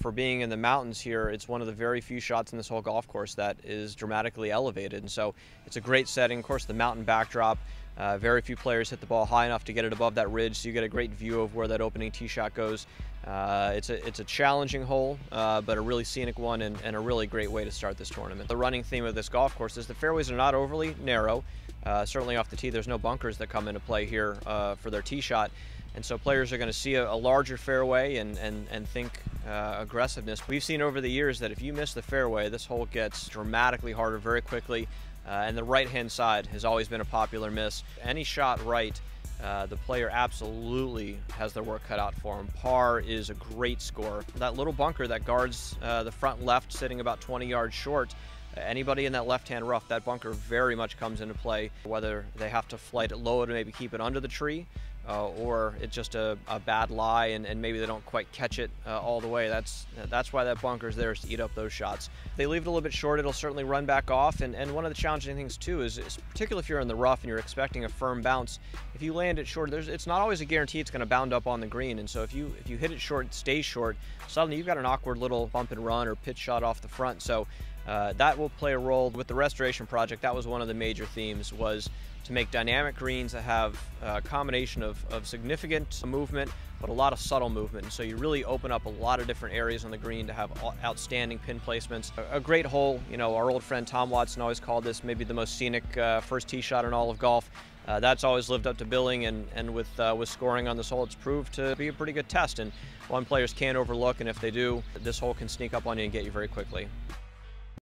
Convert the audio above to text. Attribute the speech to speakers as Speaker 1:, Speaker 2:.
Speaker 1: for being in the mountains here, it's one of the very few shots in this whole golf course that is dramatically elevated. And so it's a great setting. Of course, the mountain backdrop, very few players hit the ball high enough to get it above that ridge, so you get a great view of where that opening tee shot goes. It's a challenging hole, but a really scenic one and a really great way to start this tournament. The running theme of this golf course is the fairways are not overly narrow. Certainly off the tee, there's no bunkers that come into play here for their tee shot. And so players are going to see a larger fairway and think aggressiveness. We've seen over the years that if you miss the fairway, this hole gets dramatically harder very quickly. And the right-hand side has always been a popular miss. Any shot right, the player absolutely has their work cut out for him. Par is a great score. That little bunker that guards the front left, sitting about 20 yards short, anybody in that left-hand rough, that bunker very much comes into play, whether they have to flight it low to maybe keep it under the tree, or it's just a bad lie and maybe they don't quite catch it all the way. That's why that bunker's there, is to eat up those shots. If they leave it a little bit short, it'll certainly run back off, and one of the challenging things too is particularly if you're in the rough and you're expecting a firm bounce, if you land it short, it's not always a guarantee it's going to bound up on the green. And so if you hit it short, it stays short, suddenly you've got an awkward little bump and run or pitch shot off the front. So that will play a role. With the restoration project, that was one of the major themes, was to make dynamic greens that have a combination of significant movement, but a lot of subtle movement. And so you really open up a lot of different areas on the green to have outstanding pin placements. A great hole. You know, our old friend Tom Watson always called this maybe the most scenic first tee shot in all of golf. That's always lived up to billing, and with scoring on this hole, it's proved to be a pretty good test, and one players can't overlook, and if they do, this hole can sneak up on you and get you very quickly.